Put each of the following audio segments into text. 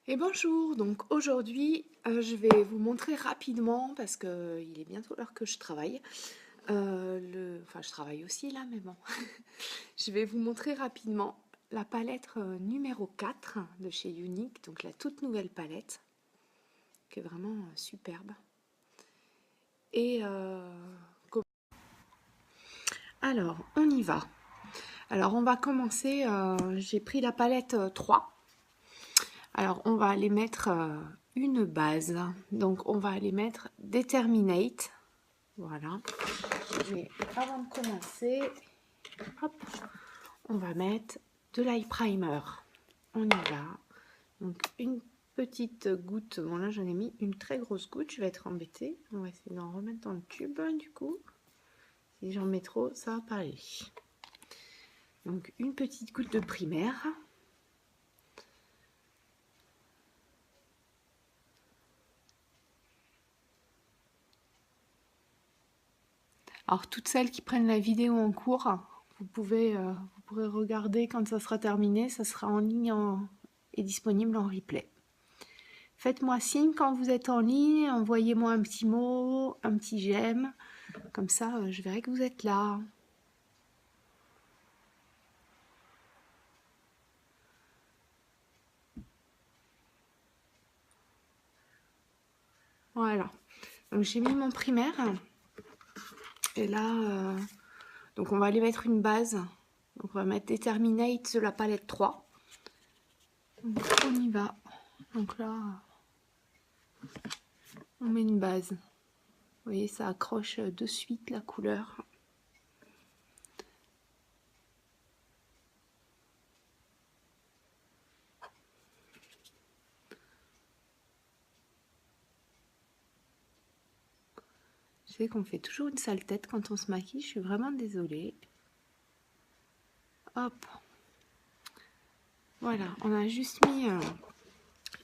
Et bonjour, donc aujourd'hui je vais vous montrer rapidement, parce que il est bientôt l'heure que je travaille, enfin je travaille aussi là mais bon, je vais vous montrer rapidement la palette numéro 4 de chez Unique, donc la toute nouvelle palette, qui est vraiment superbe. Et alors on y va. Alors on va commencer, j'ai pris la palette 3. Alors, on va aller mettre une base. Donc, on va aller mettre Determinate. Voilà. Mais avant de commencer, hop, on va mettre de l'eye primer. On y va. Donc, une petite goutte. Bon, là, j'en ai mis une très grosse goutte. Je vais être embêtée. On va essayer d'en remettre dans le tube, du coup. Si j'en mets trop, ça va pas aller. Donc, une petite goutte de primaire. Alors, toutes celles qui prennent la vidéo en cours, vous pourrez regarder quand ça sera terminé. Ça sera en ligne et disponible en replay. Faites-moi signe quand vous êtes en ligne. Envoyez-moi un petit mot, un petit j'aime. Comme ça, je verrai que vous êtes là. Voilà. Donc, j'ai mis mon primaire. Et là, donc on va aller mettre une base. Donc, on va mettre Determinate de la palette 3. Donc, on y va. Donc là, on met une base. Vous voyez, ça accroche de suite la couleur. Je sais qu'on fait toujours une sale tête quand on se maquille. Je suis vraiment désolée. Hop. Voilà, on a juste mis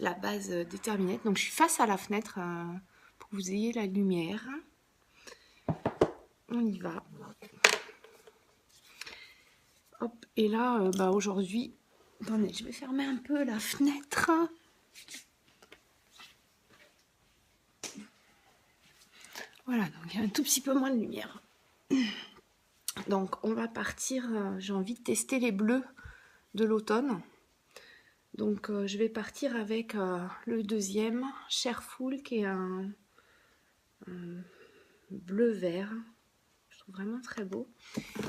la base déterminée. Donc je suis face à la fenêtre pour que vous ayez la lumière. On y va. Hop, et là, aujourd'hui, attendez, je vais fermer un peu la fenêtre. Voilà, donc il y a un tout petit peu moins de lumière. Donc on va partir, j'ai envie de tester les bleus de l'automne. Donc je vais partir avec le deuxième, Cherful, qui est un bleu-vert. Je trouve vraiment très beau.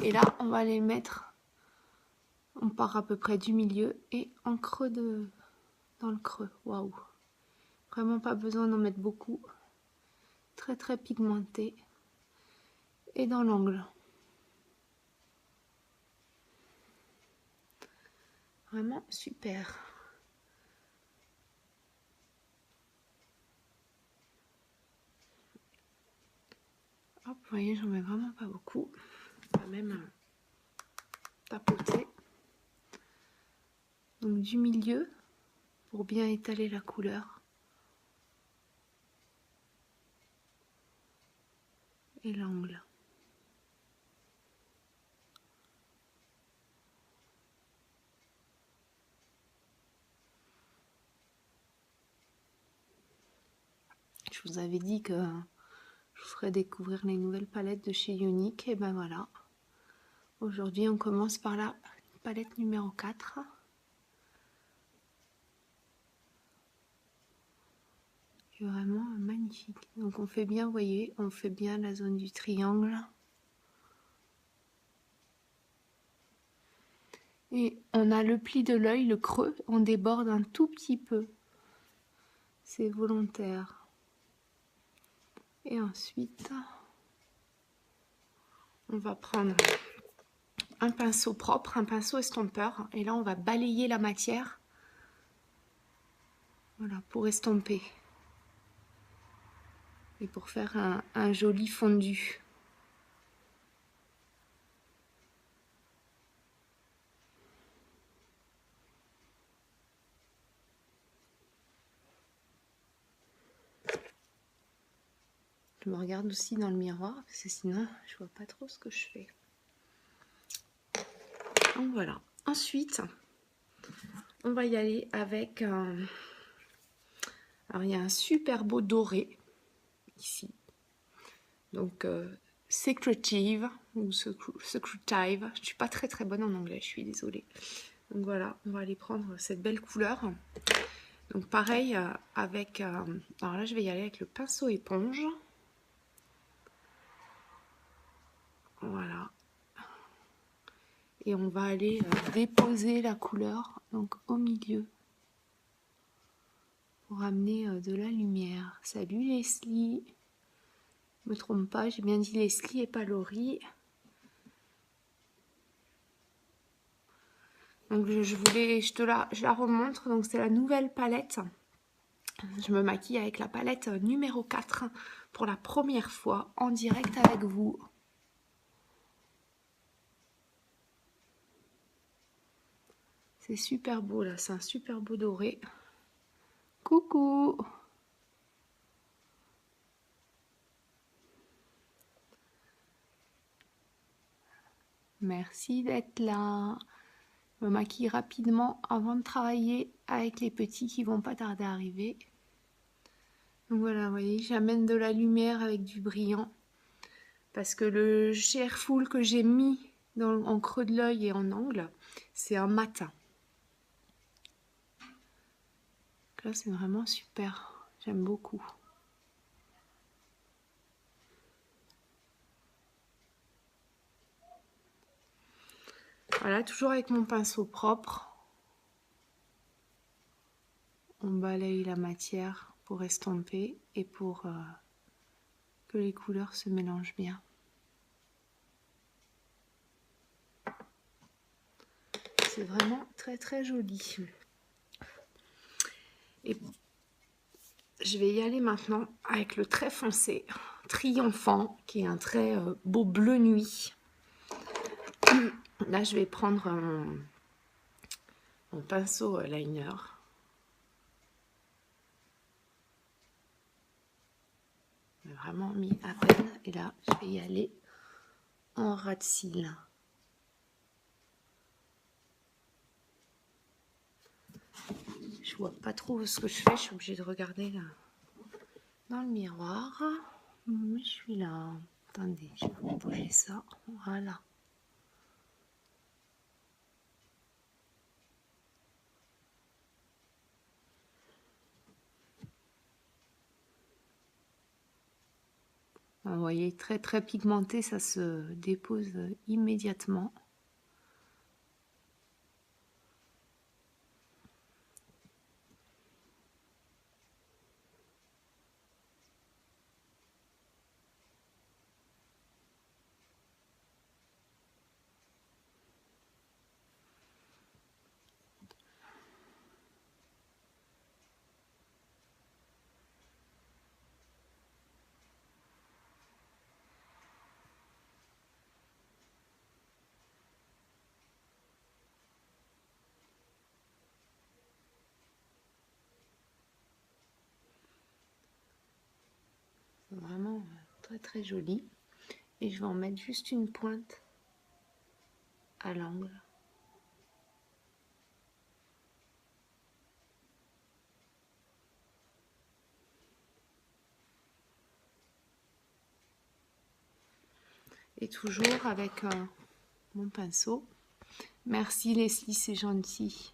Et là, on va les mettre, on part à peu près du milieu et en creux dans le creux. Waouh! Vraiment pas besoin d'en mettre beaucoup. Très très pigmenté. Et dans l'angle. Vraiment super. Hop, vous voyez, j'en mets vraiment pas beaucoup. On va même tapoter. Donc du milieu pour bien étaler la couleur. Et l'angle. Je vous avais dit que je vous ferais découvrir les nouvelles palettes de chez Unique. Et ben voilà. Aujourd'hui, on commence par la palette numéro 4. Qui est vraiment magnifique. Donc on fait bien, vous voyez, on fait bien la zone du triangle. Et on a le pli de l'œil, le creux, on déborde un tout petit peu. C'est volontaire. Et ensuite, on va prendre un pinceau propre, un pinceau estompeur. Et là, on va balayer la matière. Voilà, pour estomper. Et pour faire un joli fondu. Je me regarde aussi dans le miroir, parce que sinon, je vois pas trop ce que je fais. Donc voilà. Ensuite, on va y aller avec Alors, il y a un super beau doré ici. Donc, Secretive ou Secretive. Je ne suis pas très bonne en anglais, je suis désolée. Donc voilà, on va aller prendre cette belle couleur. Donc pareil, avec... alors là, je vais y aller avec le pinceau éponge. Voilà. Et on va aller déposer la couleur donc au milieu pour amener de la lumière. Salut Leslie. Je me trompe pas, j'ai bien dit Leslie et pas Laurie. Donc je la remontre. Donc c'est la nouvelle palette. Je me maquille avec la palette numéro 4 pour la première fois en direct avec vous. C'est super beau là, c'est un super beau doré. Coucou! Merci d'être là. Je me maquille rapidement avant de travailler avec les petits qui vont pas tarder à arriver. Donc voilà, vous voyez, j'amène de la lumière avec du brillant. Parce que le chair full que j'ai mis en creux de l'œil et en angle, c'est un matin. Là, c'est vraiment super. J'aime beaucoup. Voilà, toujours avec mon pinceau propre. On balaye la matière pour estomper et pour que les couleurs se mélangent bien. C'est vraiment très joli. Et je vais y aller maintenant avec le trait foncé, triomphant, qui est un trait beau bleu nuit. Là, je vais prendre mon pinceau liner. J'ai vraiment mis à peine. Et là, je vais y aller en ras de cils. Je vois pas trop ce que je fais. Je suis obligée de regarder là dans le miroir. Mais je suis là. Attendez, je vais vous bouger ça. Voilà. Vous voyez, très pigmenté, ça se dépose immédiatement. Vraiment très joli. Et je vais en mettre juste une pointe à l'angle. Et toujours avec mon pinceau. Merci Leslie, c'est gentil.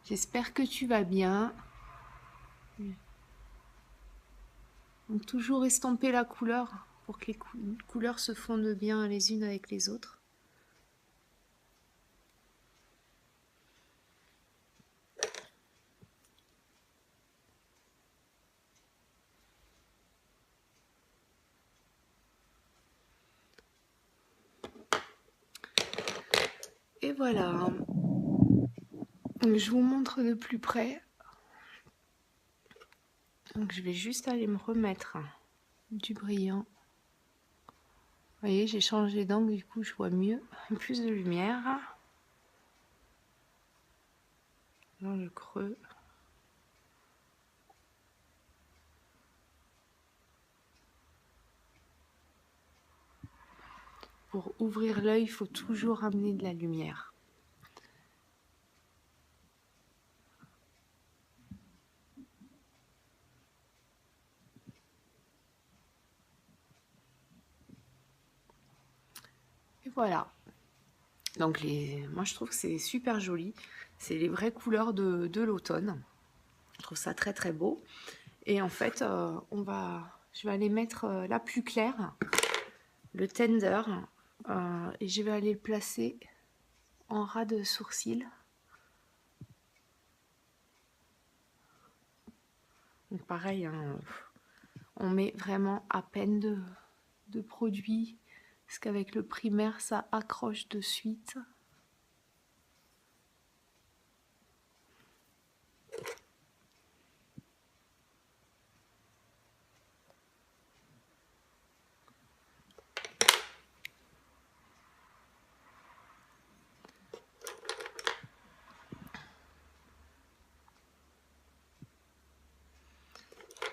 J'espère que tu vas bien. Donc toujours estomper la couleur pour que les couleurs se fondent bien les unes avec les autres. Et voilà. Donc, je vous montre de plus près. Donc je vais juste aller me remettre du brillant. Vous voyez, j'ai changé d'angle, du coup je vois mieux, plus de lumière. Dans le creux. Pour ouvrir l'œil, il faut toujours amener de la lumière. Voilà. Donc moi je trouve que c'est super joli. C'est les vraies couleurs de l'automne. Je trouve ça très très beau. Et en fait, je vais aller mettre la plus claire, le tender, et je vais aller le placer en ras de sourcil. Donc pareil, hein, on met vraiment à peine de produit, parce qu'avec le primaire, ça accroche de suite.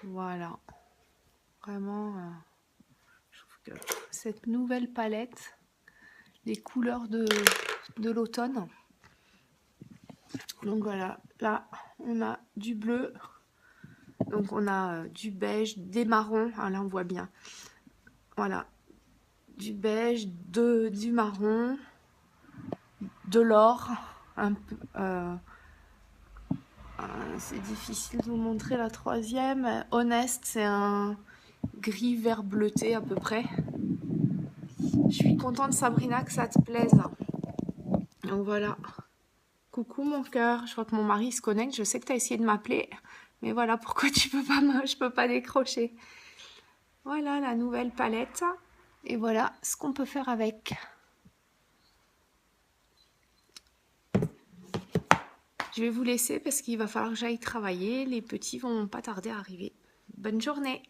Voilà, vraiment, je trouve que cette nouvelle palette, les couleurs de l'automne. Donc voilà, là on a du bleu, donc on a du beige, des marrons, ah, là on voit bien, voilà, du beige, du marron, de l'or, un peu, c'est difficile de vous montrer la troisième. Honest, c'est un gris vert bleuté à peu près. Je suis contente, Sabrina, que ça te plaise. Donc voilà. Coucou mon cœur, je crois que mon mari se connecte. Je sais que tu as essayé de m'appeler, mais voilà pourquoi je peux pas décrocher. Voilà la nouvelle palette. Et voilà ce qu'on peut faire avec. Je vais vous laisser parce qu'il va falloir que j'aille travailler. Les petits vont pas tarder à arriver. Bonne journée!